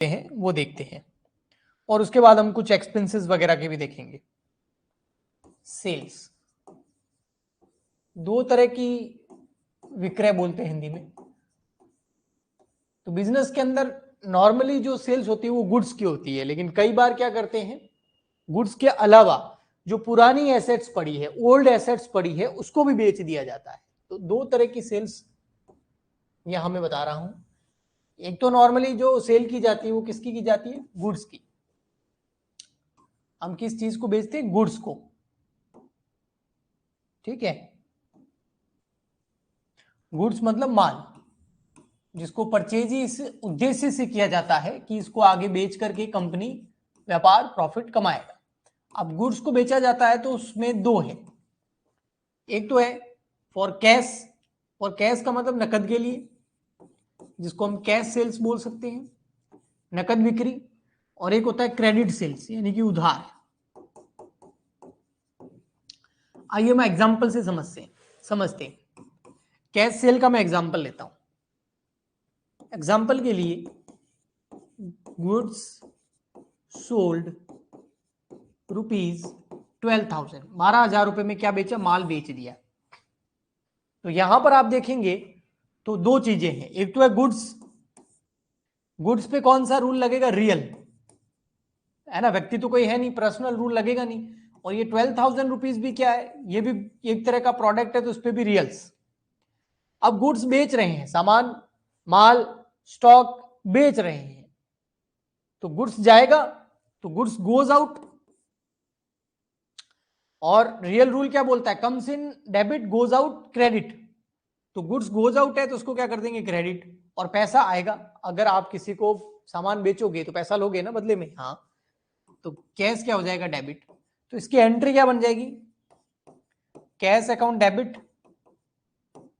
हैं वो देखते हैं, और उसके बाद हम कुछ एक्सपेंसेस वगैरह के भी देखेंगे। सेल्स, दो तरह की विक्रय बोलते हैं हिंदी में। तो बिजनेस के अंदर नॉर्मली जो सेल्स होती है वो गुड्स की होती है, लेकिन कई बार क्या करते हैं, गुड्स के अलावा जो पुरानी एसेट्स पड़ी है, ओल्ड एसेट्स पड़ी है, उसको भी बेच दिया जाता है। तो दो तरह की सेल्स यहां मैं बता रहा हूं। एक तो नॉर्मली जो सेल की जाती है वो किसकी की जाती है, गुड्स की। हम किस चीज को बेचते हैं, गुड्स को, ठीक है। गुड्स मतलब माल, जिसको परचेज ही इस उद्देश्य से किया जाता है कि इसको आगे बेच करके कंपनी व्यापार प्रॉफिट कमाएगा। अब गुड्स को बेचा जाता है तो उसमें दो है, एक तो है फॉर कैश, और कैश का मतलब नकद के लिए, जिसको हम कैश सेल्स बोल सकते हैं, नकद बिक्री। और एक होता है क्रेडिट सेल्स, यानी कि उधार। आइए मैं एग्जांपल से समझते हैं। कैश सेल का मैं एग्जांपल लेता हूं। एग्जांपल के लिए, गुड्स सोल्ड रुपीज 12,000, 12,000 रुपए में क्या बेचा, माल बेच दिया। तो यहां पर आप देखेंगे तो दो चीजें हैं, एक तो है गुड्स। गुड्स पे कौन सा रूल लगेगा, रियल, है ना, व्यक्ति तो कोई है नहीं, पर्सनल रूल लगेगा नहीं। और ये 12,000 रुपीज भी क्या है, ये भी एक तरह का प्रोडक्ट है, तो उस पर भी रियल्स। अब गुड्स बेच रहे हैं, सामान, माल, स्टॉक बेच रहे हैं, तो गुड्स जाएगा, तो गुड्स गोज आउट। और रियल रूल क्या बोलता है, comes in debit goes out credit. तो गुड्स गोज आउट है तो उसको क्या कर देंगे, क्रेडिट, और पैसा आएगा। अगर आप किसी को सामान बेचोगे तो पैसा लोगे ना बदले में, हाँ, तो कैश क्या हो जाएगा, डेबिट। तो इसकी एंट्री क्या बन जाएगी, cash account debit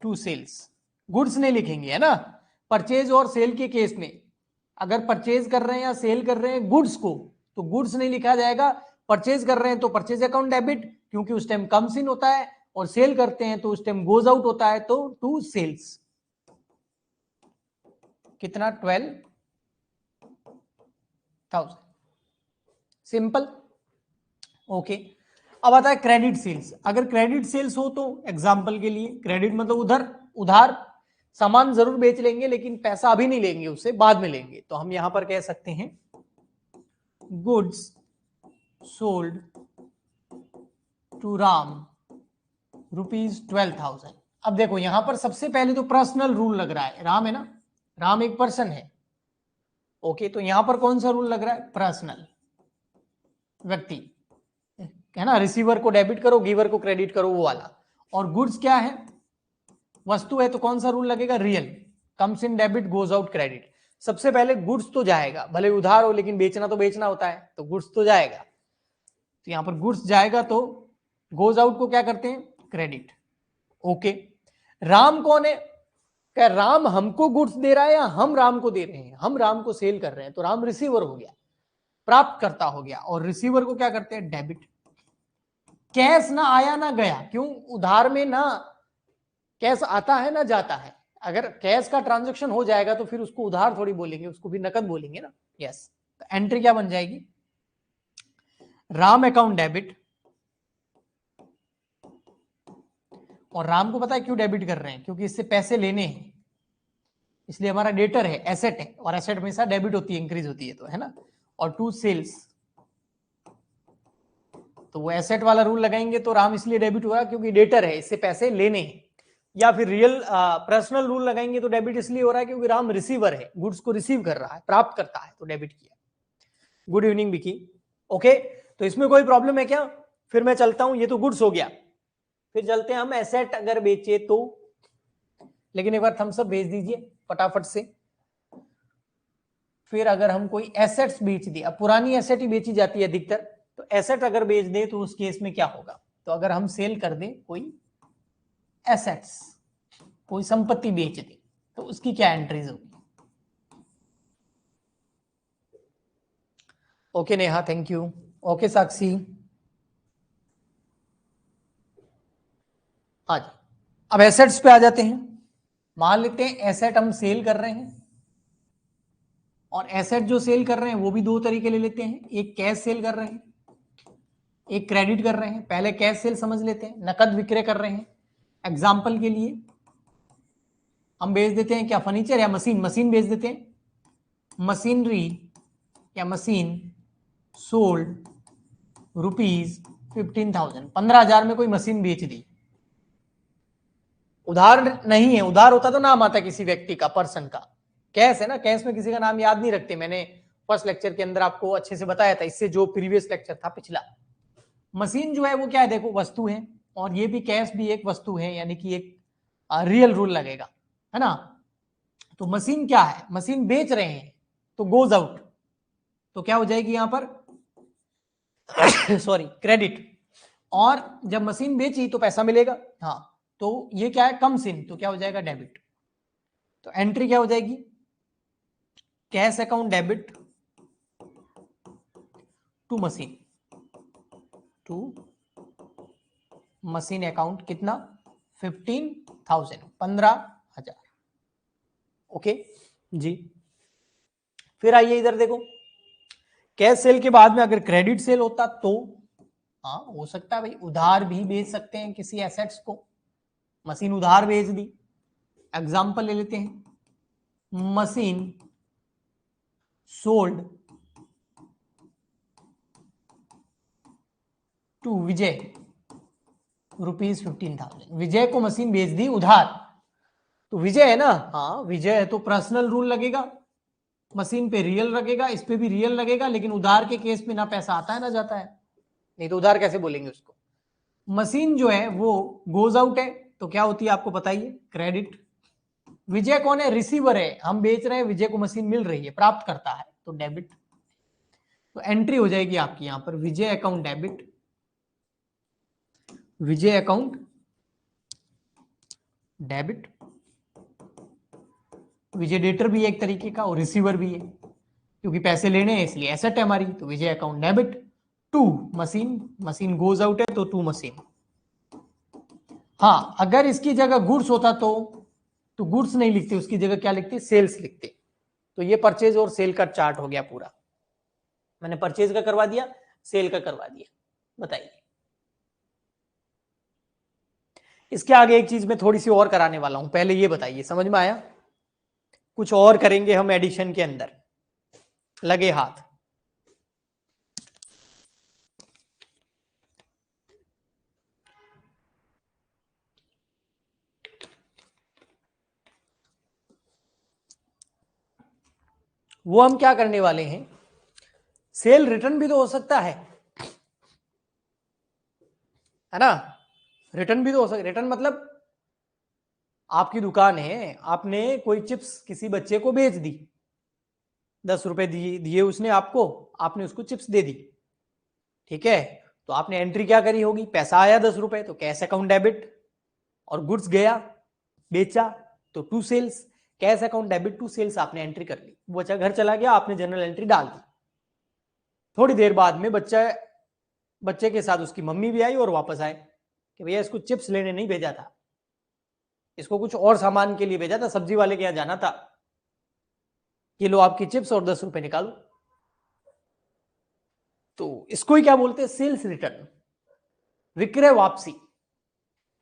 to sales. Goods नहीं लिखेंगे, है ना। परचेज और सेल के केस में अगर परचेज कर रहे हैं या सेल कर रहे हैं गुड्स को, तो गुड्स नहीं लिखा जाएगा। परचेज कर रहे हैं तो परचेज अकाउंट डेबिट, क्योंकि उस टाइम कम्स इन होता है, और सेल करते हैं तो उस टाइम गोज आउट होता है, तो टू सेल्स। कितना, 12,000, सिंपल, ओके। अब आता है क्रेडिट सेल्स। अगर क्रेडिट सेल्स हो तो एग्जांपल के लिए, क्रेडिट मतलब उधार, सामान जरूर बेच लेंगे लेकिन पैसा अभी नहीं लेंगे, उससे बाद में लेंगे। तो हम यहां पर कह सकते हैं गुड्स सोल्ड टू राम ₹12,000। अब देखो यहां पर सबसे पहले तो पर्सनल रूल लग रहा है, राम है ना, राम एक पर्सन है, ओके। तो यहां पर कौन सा रूल लग रहा है, पर्सनल, व्यक्ति, है ना। रिसीवर को डेबिट करो, गिवर को क्रेडिट करो, वो वाला। और गुड्स क्या है, वस्तु है, तो कौन सा रूल लगेगा, real, comes in debit goes out credit. सबसे पहले गुड्स तो जाएगा, भले उधार हो लेकिन बेचना तो बेचना होता है, तो गुड्स तो जाएगा। तो यहां पर गुड्स जाएगा तो गोज आउट को क्या करते हैं, क्रेडिट, ओके। राम कौन है, क्या राम हमको गुड्स दे रहा है या हम राम को दे रहे हैं, हम राम को सेल कर रहे हैं, तो राम रिसीवर हो गया, प्राप्त करता हो गया। और रिसीवर को क्या करते हैं, डेबिट। कैश ना आया ना गया, क्यों, उधार में ना कैश आता है ना जाता है। अगर कैश का ट्रांजैक्शन हो जाएगा तो फिर उसको उधार थोड़ी बोलेंगे, उसको भी नकद बोलेंगे ना, यस। तो एंट्री क्या बन जाएगी, राम अकाउंट डेबिट। और राम को पता है क्यों डेबिट कर रहे हैं, क्योंकि इससे पैसे लेने हैं, इसलिए हमारा डेटर है, एसेट है, और एसेट हमेशा डेबिट होती है, इंक्रीज होती है, तो है ना। और टू सेल्स, तो वो एसेट वाला रूल लगाएंगे, तो राम इसलिए डेबिट हुआ क्योंकि डेटर है, इससे पैसे लेने हैं। या फिर रियल पर्सनल रूल लगाएंगे तो डेबिट इसलिए हो रहा है क्योंकि राम रिसीवर है, गुड्स को रिसीव कर रहा है, प्राप्त करता है, तो डेबिट किया। Good evening Vicky, okay. तो इसमें कोई प्रॉब्लम है क्या, फिर मैं चलता हूं, ये तो गुड्स हो गया। फिर चलते हैं हम एसेट अगर बेचे तो, लेकिन एक बार थम्स अप भेज दीजिए फटाफट से। फिर अगर हम कोई एसेट्स बेच दिए, अब पुरानी एसेट ही बेची जाती है अधिकतर, तो एसेट अगर बेच दे तो उस केस में क्या होगा। तो अगर हम सेल कर दें कोई एसेट्स, कोई संपत्ति बेच दे, तो उसकी क्या एंट्रीज होगी। Okay Neha, thank you. Okay Sakshi, हाँ जी। अब एसेट्स पे आ जाते हैं। मान लेते हैं एसेट हम सेल कर रहे हैं और एसेट जो सेल कर रहे हैं वो भी दो तरीके ले लेते हैं, एक कैश सेल कर रहे हैं, एक क्रेडिट कर रहे हैं। पहले कैश सेल समझ लेते हैं, नकद विक्रय कर रहे हैं। एग्जाम्पल के लिए हम बेच देते हैं क्या, फर्नीचर या मशीन, मशीन बेच देते हैं, मशीनरी या मशीन सोल्ड रुपीज 15,000, 15,000 में कोई मशीन बेच दी। उधार नहीं है, उधार होता तो नाम आता किसी व्यक्ति का, पर्सन का। कैश है ना, कैश में किसी का नाम याद नहीं रखते, मैंने फर्स्ट लेक्चर के अंदर आपको अच्छे से बताया था, इससे जो प्रीवियस लेक्चर था पिछला। मशीन जो है वो क्या है, देखो वस्तु है, और ये भी कैश भी एक वस्तु है, यानी कि एक रियल रूल लगेगा, है ना। तो मशीन क्या है, मशीन बेच रहे हैं तो गोज आउट, तो क्या हो जाएगी यहां पर सॉरी क्रेडिट। और जब मशीन बेची तो पैसा मिलेगा, हाँ, तो ये क्या है कम सिन, तो क्या हो जाएगा डेबिट। तो एंट्री क्या हो जाएगी, cash account debit to machine, to machine account कितना 15,000, 15,000। ओके जी। फिर आइए इधर देखो, कैश सेल के बाद में अगर क्रेडिट सेल होता तो हाँ हो सकता है भाई, उधार भी बेच सकते हैं किसी एसेट्स को, मशीन उधार बेच दी। एग्जांपल ले लेते हैं, machine sold to Vijay rupees 15,000, Vijay को मशीन बेच दी उधार, तो विजय है ना, हाँ विजय है तो पर्सनल रूल लगेगा, मशीन पे रियल लगेगा, इस पे भी रियल लगेगा, लेकिन उधार के केस में ना पैसा आता है ना जाता है, नहीं तो उधार कैसे बोलेंगे उसको। मशीन जो है वो गोज आउट है, तो क्या होती है आपको बताइए, क्रेडिट। विजय कौन है, रिसीवर है, हम बेच रहे हैं, विजय को मशीन मिल रही है, प्राप्त करता है, तो डेबिट। तो एंट्री हो जाएगी आपकी यहां पर विजय अकाउंट डेबिट, विजय अकाउंट डेबिट। विजय डेटर भी है एक तरीके का और रिसीवर भी है, क्योंकि पैसे लेने हैं इसलिए एसेट है हमारी, तो Vijay account debit to machine, machine goes out है तो टू मशीन। हाँ अगर इसकी जगह गुड्स होता तो गुड्स नहीं लिखते, उसकी जगह क्या लिखते, सेल्स लिखते। तो ये परचेज और सेल का चार्ट हो गया पूरा, मैंने परचेज का करवा दिया, सेल का करवा दिया। बताइए इसके आगे एक चीज मैं थोड़ी सी और कराने वाला हूं, पहले ये बताइए समझ में आया, कुछ और करेंगे हम एडिशन के अंदर, लगे हाथ। वो हम क्या करने वाले हैं, सेल रिटर्न भी तो हो सकता है ना, रिटर्न भी तो हो सकता, रिटर्न मतलब आपकी दुकान है, आपने कोई चिप्स किसी बच्चे को बेच दी, 10 रुपए दिए उसने आपको, आपने उसको चिप्स दे दी, ठीक है, तो आपने एंट्री क्या करी होगी, पैसा आया 10 रुपए तो कैश अकाउंट डेबिट, और गुड्स गया बेचा तो to sales, cash account debit to sales आपने एंट्री कर ली, बच्चा घर चला गया, आपने जनरल एंट्री डाल दी। थोड़ी देर बाद में बच्चे के साथ उसकी मम्मी भी आई और वापस आए कि भैया इसको चिप्स लेने नहीं भेजा था, इसको कुछ और सामान के लिए भेजा था, सब्जी वाले के यहां जाना था, ये लो आपकी चिप्स और 10 रुपए निकालो। तो इसको ही क्या बोलते हैं, सेल्स रिटर्न, विक्रय वापसी।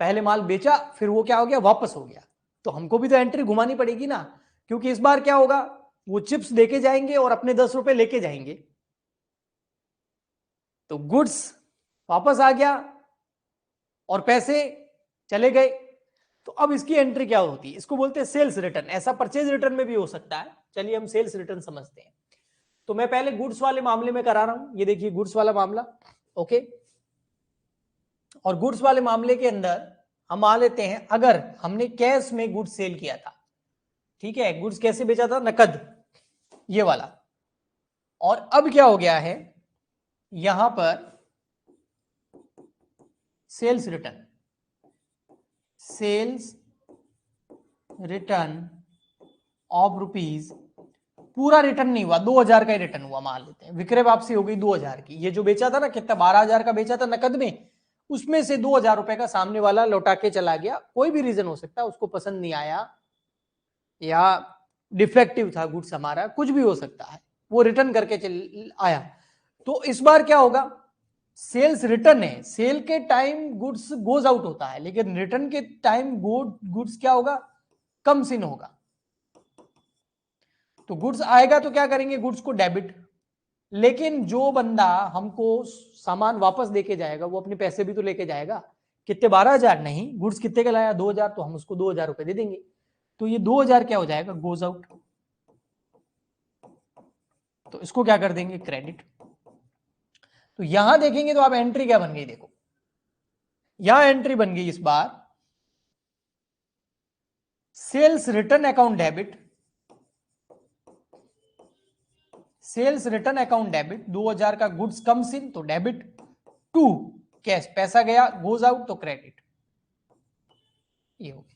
पहले माल बेचा फिर वो क्या हो गया, वापस हो गया, तो हमको भी तो एंट्री घुमानी पड़ेगी ना, क्योंकि इस बार क्या होगा, वो चिप्स देके जाएंगे और अपने 10 रुपए लेके जाएंगे, तो गुड्स वापस आ गया और पैसे चले गए। तो अब इसकी एंट्री क्या होती है, इसको बोलते हैं सेल्स रिटर्न। ऐसा परचेज रिटर्न में भी हो सकता है, चलिए हम सेल्स रिटर्न समझते हैं। तो मैं पहले गुड्स वाले मामले में करा रहा हूं, ये देखिए गुड्स वाला मामला, ओके। और गुड्स वाले मामले के अंदर हम मान लेते हैं अगर हमने कैश में गुड्स सेल किया था, ठीक है, गुड्स कैसे बेचा था, नकद, ये वाला। और अब क्या हो गया है, यहां पर sales return, sales return of rupees, पूरा रिटर्न नहीं हुआ, 2,000 का ही रिटर्न हुआ मान लेते हैं, विक्रय वापसी हो गई 2,000 की, ये जो बेचा था ना कितना, 12,000 का बेचा था नकद में, उसमें से 2,000 रुपए का सामने वाला लौटा के चला गया, कोई भी रीजन हो सकता है, उसको पसंद नहीं आया या डिफेक्टिव था गुड्स हमारा, कुछ भी हो सकता है, वो रिटर्न करके चल आया, तो इस बार क्या होगा, सेल्स रिटर्न है, सेल के टाइम गुड्स गोज आउट होता है, लेकिन रिटर्न के टाइम गुड्स क्या होगा, कम्स इन होगा। तो गुड्स आएगा तो क्या करेंगे, गुड्स को डेबिट, लेकिन जो बंदा हमको सामान वापस देके जाएगा वो अपने पैसे भी तो लेके जाएगा, कितने, 12,000 नहीं, गुड्स कितने का लाया, 2,000, तो हम उसको 2,000 रुपए दे देंगे, तो ये 2,000 क्या हो जाएगा, गोज आउट, तो इसको क्या कर देंगे, क्रेडिट। तो यहां देखेंगे तो आप एंट्री क्या बन गई, देखो यहां एंट्री बन गई इस बार, sales return account debit, sales return account debit, 2,000 का गुड्स कम्स इन तो डेबिट, टू कैश पैसा गया गोज आउट तो क्रेडिट, ये हो गया,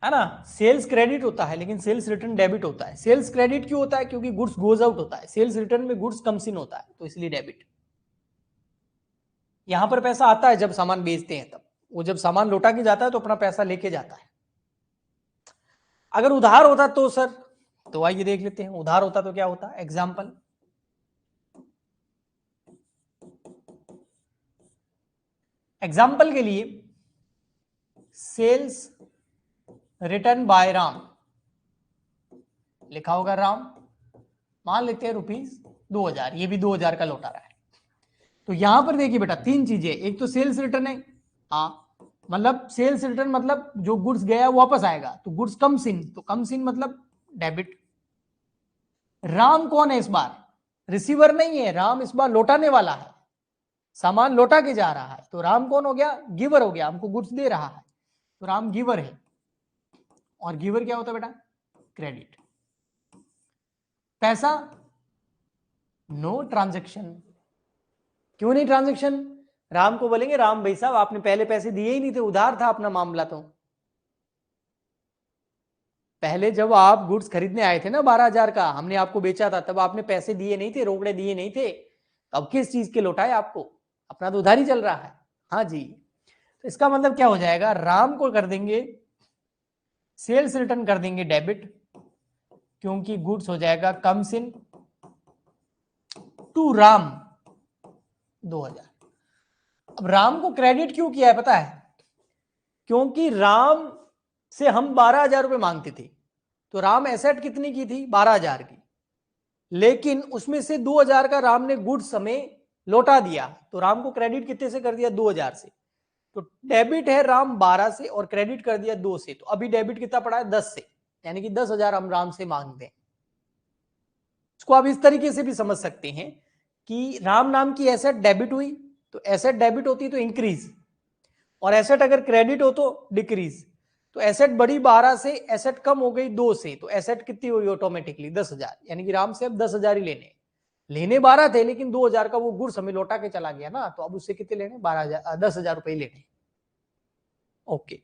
है ना। सेल्स क्रेडिट होता है लेकिन सेल्स रिटर्न डेबिट होता है। सेल्स क्रेडिट क्यों होता है, क्योंकि गुड्स गोज आउट होता है, सेल्स रिटर्न में गुड्स कम्स इन होता है तो इसलिए डेबिट। यहां पर पैसा आता है जब सामान बेचते हैं, तब वो जब सामान लौटा के जाता है तो अपना पैसा लेके जाता है। अगर उधार होता तो सर, तो आइए देख लेते हैं उधार होता तो क्या होता है। एग्जाम्पल, एग्जाम्पल के लिए सेल्स रिटर्न बाय राम लिखा होगा, राम मान लेते हैं ₹2,000, ये भी 2,000 का लौटा रहा है। तो यहां पर देखिए बेटा तीन चीजें, एक तो सेल्स रिटर्न है, हाँ मतलब सेल्स रिटर्न मतलब जो गुड्स गया वो वापस आएगा, तो गुड्स कम्स इन, तो कम्स इन मतलब डेबिट। राम कौन है इस बार, रिसीवर नहीं है, राम इस बार लौटाने वाला है, सामान लौटा के जा रहा है, तो राम कौन हो गया, गिवर हो गया, हमको गुड्स दे रहा है, तो राम गिवर है। और गिवर क्या होता है बेटा, क्रेडिट। पैसा नो ट्रांजेक्शन, क्यों नहीं ट्रांजेक्शन, राम को बोलेंगे राम भाई साहब आपने पहले पैसे दिए ही नहीं थे, उधार था अपना मामला, तो पहले जब आप गुड्स खरीदने आए थे ना 12,000 का, हमने आपको बेचा था, तब आपने पैसे दिए नहीं थे, रोकड़े दिए नहीं थे, अब किस चीज के लौटाए आपको, अपना तो उधार ही चल रहा है। हाँ जी, तो इसका मतलब क्या हो जाएगा, राम को कर देंगे सेल्स रिटर्न कर देंगे डेबिट, क्योंकि गुड्स हो जाएगा कम्स इन टू राम 2,000। अब राम को क्रेडिट क्यों किया है पता है, क्योंकि राम से हम 12,000 रुपए मांगते थे, तो राम एसेट कितनी की थी, 12,000 की, लेकिन उसमें से 2,000 का राम ने गुड्स हमें लौटा दिया, तो राम को क्रेडिट कितने से कर दिया, 2,000 से, तो डेबिट है राम 12 से और क्रेडिट कर दिया 2 से, तो अभी डेबिट कितना पड़ा है, 10 से, यानी कि 10,000 हम राम से मांगते हैं। इसको आप इस तरीके से भी समझ सकते हैं कि राम नाम की एसेट डेबिट हुई, तो एसेट डेबिट होती तो इंक्रीज, और एसेट अगर क्रेडिट हो तो डिक्रीज, तो एसेट बढ़ी 12 से, एसेट कम हो गई 2 से, तो एसेट कितनी हुई ऑटोमेटिकली 10,000, यानी कि राम से अब 10,000 ही लेने 12 थे, लेकिन 2,000 का वो गुड्स हमें लौटा के चला गया ना, तो अब उससे कितने लेने, 12,000 10,000 रुपए लेने। ओके,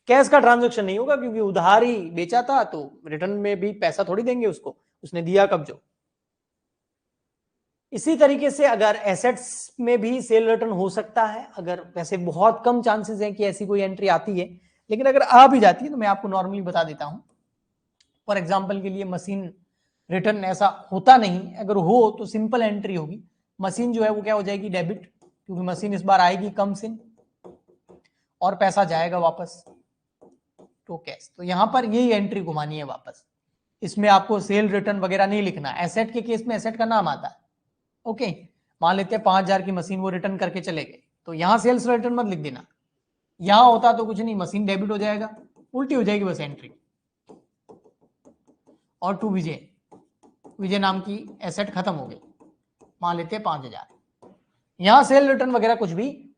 कैश का ट्रांजेक्शन नहीं होगा क्योंकि उधार ही बेचा था, तो रिटर्न में भी पैसा थोड़ी देंगे उसको, उसने दिया कब जो। इसी तरीके से अगर एसेट्स में भी सेल रिटर्न हो सकता है, अगर वैसे बहुत कम चांसेस हैं कि ऐसी कोई एंट्री आती है, लेकिन अगर आ भी जाती है तो मैं आपको नॉर्मली बता देता हूं। फॉर एग्जांपल के लिए मशीन रिटर्न ऐसा होता नहीं, अगर हो तो सिंपल एंट्री होगी, मशीन जो है वो क्या हो जाएगी, डेबिट, क्योंकि मशीन इस बार आएगी कम सिन और पैसा जाएगा वापस तो कैश। तो यहां पर यही एंट्री घुमानी है वापस, इसमें आपको सेल रिटर्न वगैरह नहीं लिखना, एसेट के केस में एसेट का नाम आता है। ओके, मान लेते हैं 5,000 की मशीन वो रिटर्न करके चले गए, तो यहां सेल्स रिटर्न मत लिख देना, यहां होता तो कुछ नहीं, मशीन डेबिट हो जाएगा, उल्टी हो जाएगी बस एंट्री। और टू विजय, विजय नाम की एसेट खत्म हो गई, मान लेते हैं 5,000, यहां सेल रिटर्न वगैरह कुछ भी